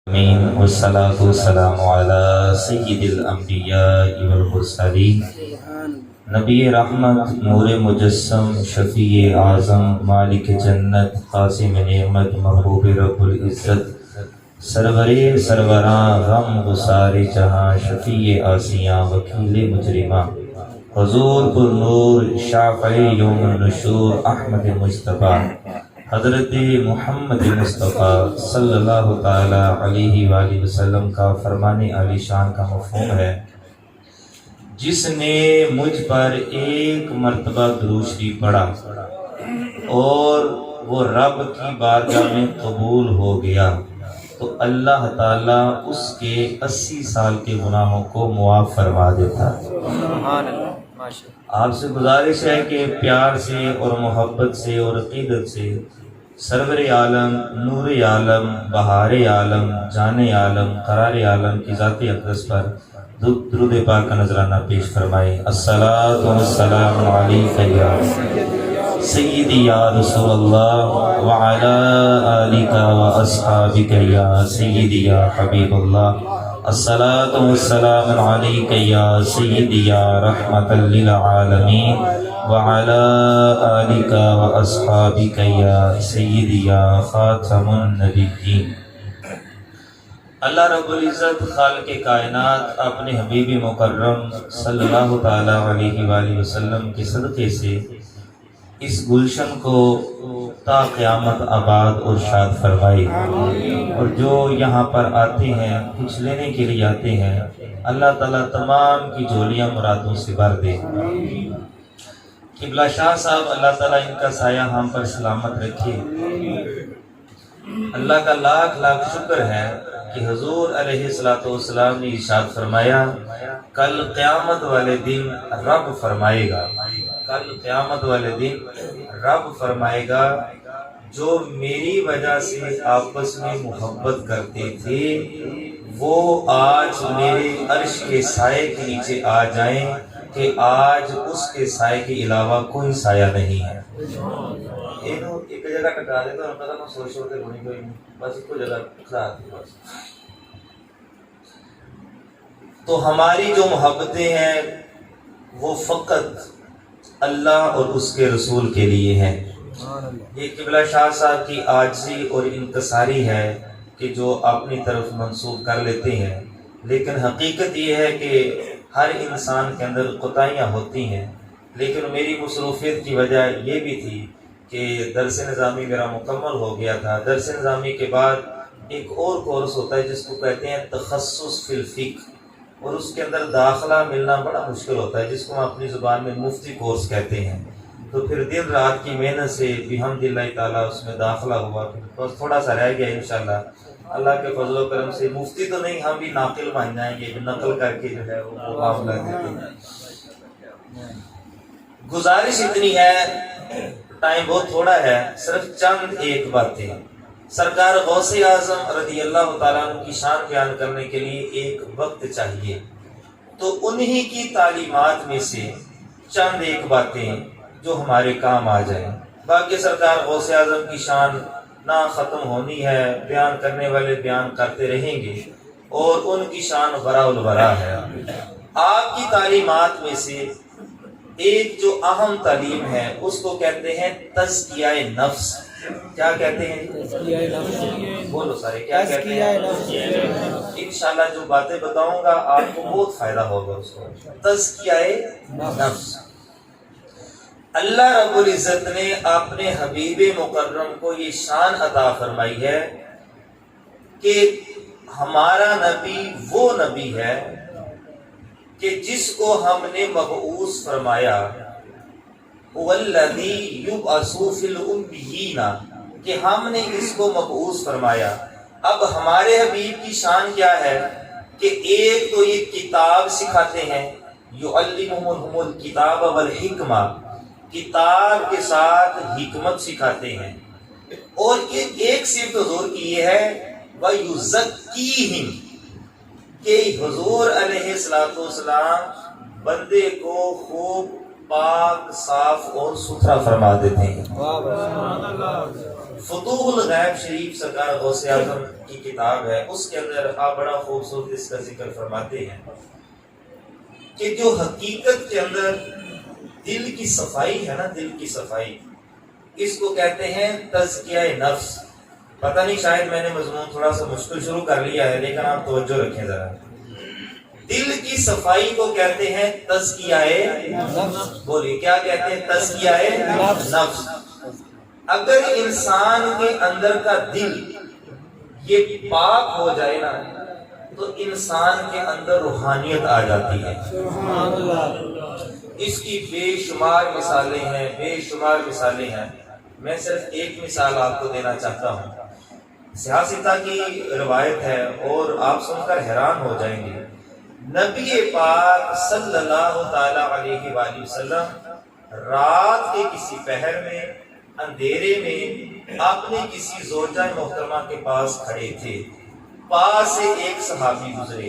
آمین والصلاة والسلام علی سید الانبیاء والمرسلین نبی رحمت نور مجسم شفیع اعظم مالک جنت قاسم نعمت محبوب رب العزت سرور سروراں غم گسار جہاں شفیع آسیاں وکیل مجرماں حضور پر نور شافع یوم النشور احمد مجتبیٰ حضرت محمد مصطفیٰ صلی اللہ تعالی علیہ وآلہ وسلم کا فرمان عالی شان کا مفہوم ہے: جس نے مجھ پر ایک مرتبہ درود شریف پڑھا اور وہ رب کی بارگاہ میں قبول ہو گیا تو اللہ تعالیٰ اس کے 80 سال کے گناہوں کو معاف فرما دیتا ہے۔ آپ سے گزارش ہے کہ پیار سے اور محبت سے اور عقیدت سے سرور عالم، نور عالم، بہار عالم، جان عالم، قرار عالم کی ذات اقدس پر درود پاک کا نذرانہ پیش فرمائیں۔ الصلاۃ والسلام علیک یا سیدی یا رسول اللہ وعلی آلک واصحابک یا سیدی یا حبیب اللہ۔ الصلاۃ والسلام علیک یا سیدی یا رحمت للعالمین وعلی آلک واصحابک یا سیدی یا خاتم النبیین۔ اللہ رب العزت خالق کائنات اپنے حبیب مکرم صلی اللہ تعالی علیہ وآلہ وسلم کے صدقے سے اس گلشن کو تا قیامت آباد اور شاد فرمائے، اور جو یہاں پر آتے ہیں کچھ لینے کے لیے آتے ہیں، اللہ تعالیٰ تمام کی جھولیاں مرادوں سے بھر دے۔ قبلہ شاہ صاحب اللہ تعالیٰ ان کا سایہ ہم پر سلامت رکھے۔ اللہ کا لاکھ لاکھ شکر ہے کہ حضور علیہ السلام نے ارشاد فرمایا، کل قیامت والے دن رب فرمائے گا، کل قیامت والے دن رب فرمائے گا، جو میری وجہ سے آپس میں محبت کرتے تھے وہ آج میرے عرش کے سائے کے نیچے آ جائیں کہ آج اس کے سائے کے علاوہ کوئی سایہ نہیں ہے۔ ایک جگہ ٹکا دے تو پتہ نہ سوچ کے رونی کوئی نہیں، بس ایک جگہ کھڑا دے بس۔ تو ہماری جو محبتیں ہیں وہ فقط اللہ اور اس کے رسول کے لیے ہیں۔ یہ قبلہ شاہ صاحب کی عاجزی اور انکساری ہے کہ جو اپنی طرف منسوب کر لیتے ہیں، لیکن حقیقت یہ ہے کہ ہر انسان کے اندر کوتاہیاں ہوتی ہیں، لیکن میری مصروفیت کی وجہ یہ بھی تھی کہ درس نظامی میرا مکمل ہو گیا تھا۔ درس نظامی کے بعد ایک اور کورس ہوتا ہے جس کو کہتے ہیں تخصص فی الفقہ، اور اس کے اندر داخلہ ملنا بڑا مشکل ہوتا ہے، جس کو ہم اپنی زبان میں مفتی کورس کہتے ہیں۔ تو پھر دن رات کی محنت سے بحمد اللہ تعالیٰ اس میں داخلہ ہوا، بس تھوڑا سا رہ گیا انشاءاللہ۔ اللہ کے فضل و کرم سے مفتی تو نہیں، ہم بھی ناقل بن جائیں گے، نقل کر کے جو ہے وہ معاملہ دیتے ہیں۔ گزارش اتنی ہے، ٹائم بہت تھوڑا ہے، صرف چند ایک باتیں سرکار غوث اعظم رضی اللہ تعالیٰ عنہ کی شان بیان کرنے کے لیے ایک وقت چاہیے، تو انہی کی تعلیمات میں سے چند ایک باتیں جو ہمارے کام آ جائیں۔ باقی سرکار غوث اعظم کی شان نہ ختم ہونی ہے، بیان کرنے والے بیان کرتے رہیں گے، اور ان کی شان براء البراء ہے۔ آپ کی تعلیمات میں سے ایک جو اہم تعلیم ہے اس کو کہتے ہیں تزکیہ نفس۔ کیا کہتے ہیں؟ بولو سارے، کیا کہتے ہیں؟ انشاءاللہ جو باتیں بتاؤں گا آپ کو بہت فائدہ ہوگا اس کو۔ تزکیہ نفس، اللہ رب العزت نے اپنے حبیب مکرم کو یہ شان عطا فرمائی ہے کہ ہمارا نبی وہ نبی ہے کہ جس کو ہم نے مبعوث فرمایا، وَالَّذِي يُبْعَثُ فِي الْأُمِّيِّينَ، کہ ہم نے اس کو مبعوث فرمایا۔ اب ہمارے حبیب کی شان کیا ہے کہ ایک تو یہ کتاب سکھاتے ہیں، يُعَلِّمُهُمُ الْكِتَابَ وَالْحِكْمَةَ، کتاب کے ساتھ حکمت سکھاتے ہیں، اور ایک صفت حضور کی یہ ہے وَيُزَكِّيهِمْ، کہ حضور علیہ السلام بندے کو خوب پاک، صاف اور ستھرا فرما دیتے ہیں۔ فتوح الغیب شریف سرکار غوث اعظم کی کتاب ہے، اس کے اندر آپ بڑا خوبصورت اس کا ذکر فرماتے ہیں کہ جو حقیقت کے اندر دل کی صفائی ہے نا، دل کی صفائی، اس کو کہتے ہیں تزکیہ نفس۔ پتہ نہیں شاید میں نے مضمون تھوڑا سا مشکل شروع کر لیا ہے، لیکن آپ توجہ رکھیں ذرا۔ دل کی صفائی کو کہتے ہیں تزکیہ نفس۔ بولیے کیا کہتے ہیں؟ تزکیہ نفس۔ اگر انسان کے اندر کا دل یہ پاک ہو جائے نا تو انسان کے اندر روحانیت آ جاتی ہے۔ سبحان اللہ۔ اس کی بے شمار مثالیں ہیں، بے شمار مثالیں ہیں۔ میں صرف ایک مثال آپ کو دینا چاہتا ہوں۔ سیاستہ کی روایت ہے اور آپ سن کر حیران ہو جائیں گے۔ نبی پاک صلی اللہ تعالی علیہ وآلہ وسلم رات کے کسی پہر میں اندھیرے میں اپنے کسی زوجہ محترمہ کے پاس کھڑے تھے۔ پاس سے ایک صحابی گزرے،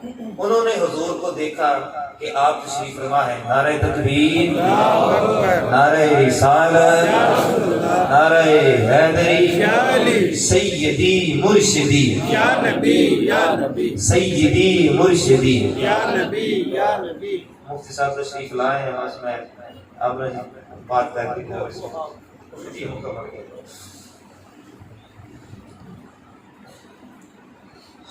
انہوں نے حضور کو دیکھا کہ آپ تشریف فرما ہے۔ نعرہ تکبیر، نعرہ رسالت، نعرہ حیدری، سیدی مرشدی، یا نبی یا نبی، سیدی مرشدی، یا نبی یا نبی۔ مفتی صاحب تشریف لائے ہیں، بس میں اب بات کر کے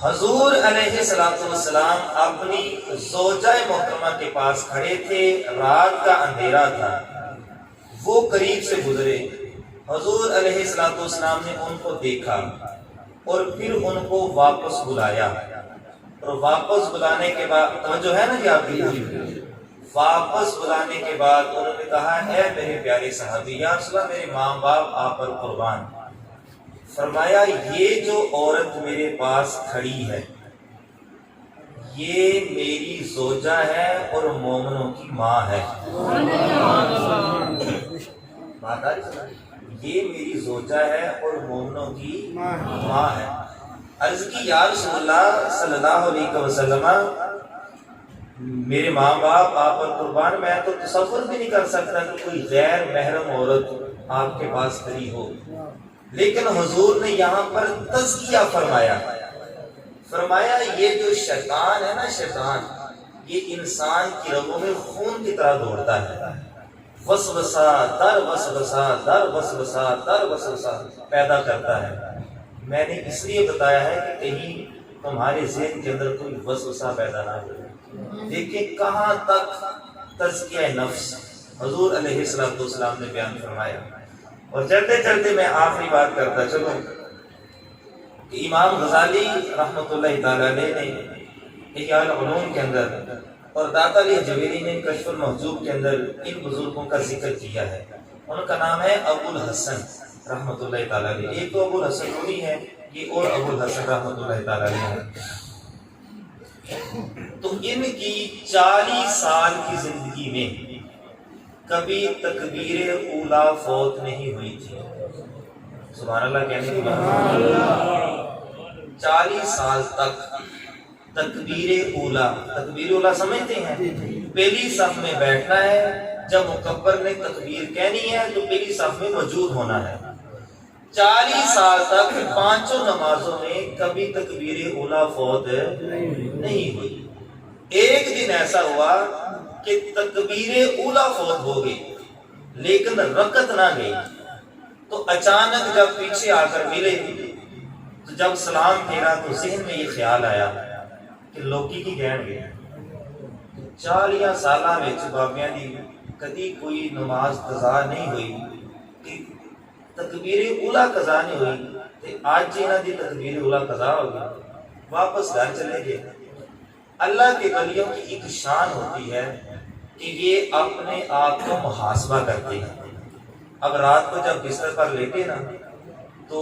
حضور علیہ السلام اپنی زوجہ محترمہ کے پاس کھڑے تھے، رات کا اندھیرا تھا، وہ قریب سے گزرے۔ حضور علیہ السلام نے ان کو دیکھا اور پھر ان کو واپس بلایا، اور واپس بلانے کے بعد توجہ ہے نا جی آپ کی، واپس بلانے کے بعد انہوں نے کہا اے میرے پیارے صحابی، یا رسول اللہ میرے ماں باپ آپ پر قربان۔ فرمایا یہ جو عورت میرے پاس کھڑی ہے یہ میری زوجہ ہے اور مومنوں کی ماں ہے۔ یہ میری زوجہ ہے اور مومنوں کی ماں ہے۔ عرض کی یا رسول اللہ صلی اللہ علیہ وسلم میرے ماں باپ آپ پر قربان، میں تو تصور بھی نہیں کر سکتا کہ کوئی غیر محرم عورت آپ کے پاس کھڑی ہو، لیکن حضور نے یہاں پر تزکیہ فرمایا یہ جو شیطان ہے نا، شیطان یہ انسان کی رگوں میں خون کی طرح دوڑتا ہے، وسوسہ در وسوسہ در وسوسہ در وسوسہ پیدا کرتا ہے۔ میں نے اس لیے بتایا ہے کہ کہیں تمہارے ذہن کے اندر کوئی وسوسہ پیدا نہ ہو۔ دیکھیں کہاں تک تزکیہ نفس حضور علیہ السلام نے بیان فرمایا۔ اور چلتے چلتے میں آخری بات کرتا چلوں کہ امام غزالی رحمۃ اللہ تعالی علیہ نے احیاء العلوم کے اندر اور داتا علی حجویری نے کشف المحجوب کے اندر ان بزرگوں کا ذکر کیا ہے۔ ان کا نام ہے ابو الحسن رحمۃ اللہ تعالی علیہ۔ ایک تو ابو الحسن نہیں ہے، یہ اور ابو الحسن رحمۃ اللہ تعالی علیہ ہے۔ تو ان کی 40 سال کی زندگی میں کبھی تکبیر اولا فوت نہیں ہوئی تھی۔ سبحان اللہ کہنے کی بات۔ 40 سال تک تکبیر اولا سمجھتے ہیں؟ پہلی صف میں بیٹھنا ہے، جب مکبر نے تکبیر کہنی ہے تو پہلی صف میں موجود ہونا ہے۔ 40 سال تک 5 نمازوں میں کبھی تکبیر اولا فوت نہیں ہوئی۔ ایک دن ایسا ہوا کہ تکبیر اولا فوت ہو گئی لیکن رکعت نہ گئی، تو اچانک جب پیچھے آ کر ملے تو جب سلام پھیرا تو ذہن میں یہ خیال آیا کہ لوکی کی گہن گئے 40 سالہ میں بابیاں دی کدی کوئی نماز قضا نہیں ہوئی، کہ تکبیر اولا قضا نہیں ہوئی، تے آج جنہاں دی تکبیر اولا قضا ہو گئی، واپس گھر چلے گئے۔ اللہ کے ولیوں کی ایک شان ہوتی ہے کہ یہ اپنے آپ کو محاسبہ کرتے ہیں۔ اب رات کو جب بستر پر لیٹے نا تو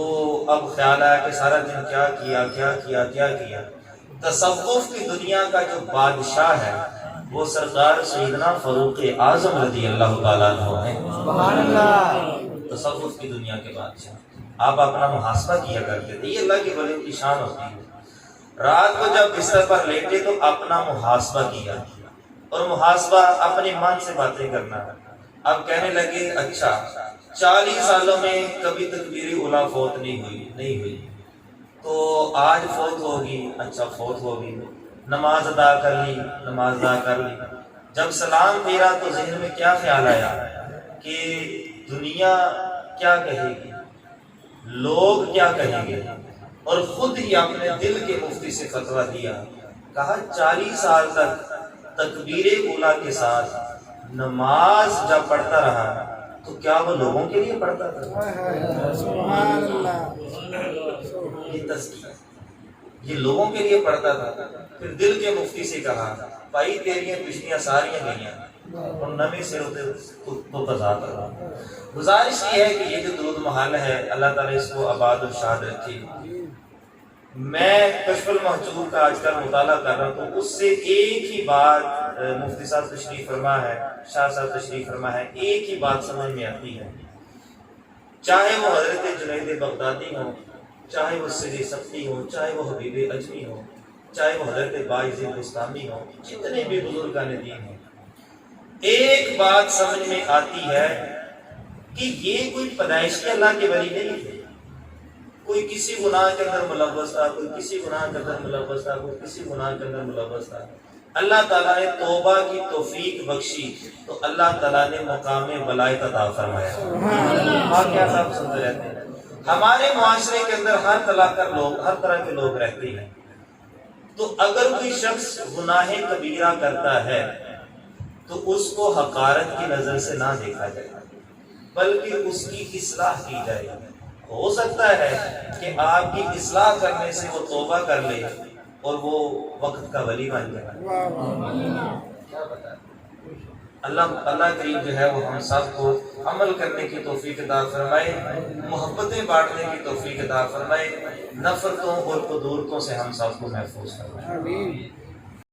اب خیال آیا کہ سارا دن کیا کیا۔ تصوف کی دنیا کا جو بادشاہ ہے وہ سرکار سیدنا فاروق اعظم رضی اللہ تعالیٰ عنہ ہیں۔ سبحان اللہ۔ تصوف کی دنیا کے بادشاہ آپ اپنا محاسبہ کیا کرتے تھے، یہ اللہ کے ولیوں کی شان ہوتی ہے۔ رات کو جب بستر پر لیٹے تو اپنا محاسبہ کیا، اور محاسبہ اپنے من سے باتیں کرنا، اب کہنے لگے اچھا 40 سالوں میں کبھی تکبیر اولیٰ فوت نہیں ہوئی تو آج فوت ہوگی، اچھا فوت ہوگی، نماز ادا کر لی، جب سلام پھیرا تو ذہن میں کیا خیال آیا کہ دنیا کیا کہے گی، لوگ کیا کہیں گے، اور خود ہی اپنے دل کے مفتی سے فتویٰ دیا، کہا 40 سال تک تکبیر اولیٰ کے ساتھ نماز جب پڑھتا رہا تو کیا وہ لوگوں کے لیے پڑھتا تھا؟ سبحان اللہ، یہ تزکیہ، یہ لوگوں کے لیے پڑھتا تھا۔ پھر دل کے مفتی سے کہا بھائی تیریاں پچھلیاں ساریاں گئیاں اور نویں سے تو بذات رہا۔ گزارش یہ ہے کہ یہ جو درود محل ہے اللہ تعالیٰ اس کو آباد و شاد رکھے۔ میں کشف المحجوب کا آج کل مطالعہ کر رہا ہوں تو اس سے ایک ہی بات مفتی صاحب تشریف فرما ہے، شاہ صاحب تشریف فرما ہے، ایک ہی بات سمجھ میں آتی ہے، چاہے وہ حضرت جنید بغدادی ہوں، چاہے وہ سری سبتی ہوں، چاہے وہ حبیب اجمی ہوں، چاہے وہ حضرت باعث بستامی ہوں، جتنے بھی بزرگان دین ہوں، ایک بات سمجھ میں آتی ہے کہ یہ کوئی پیدائشی اللہ کے ولی نہیں تھے، کوئی کسی گناہ کے اندر ملوث تھا، کوئی کسی گناہ کے اندر ملوث تھا، کوئی کسی گناہ کے اندر ملوث تھا۔ اللہ تعالیٰ نے توبہ کی توفیق بخشی تو اللہ تعالیٰ نے مقام ولایت عطا فرمایا۔ واقعہ صاحب سنتے رہتے ہیں، ہمارے معاشرے کے اندر ہر طرح کے لوگ رہتے ہیں، تو اگر کوئی شخص گناہ کبیرہ کرتا ہے تو اس کو حقارت کی نظر سے نہ دیکھا جائے بلکہ اس کی اصلاح کی جائے۔ ہو سکتا ہے کہ آپ کی اصلاح کرنے سے وہ توبہ کر لے اور وہ وقت کا ولی بن جائے، کیا پتہ۔ اللہ کریم جو ہے وہ ہم سب کو عمل کرنے کی توفیق عطا فرمائے، محبتیں بانٹنے کی توفیق عطا فرمائے، نفرتوں اور قدورتوں سے ہم سب کو محفوظ فرمائے۔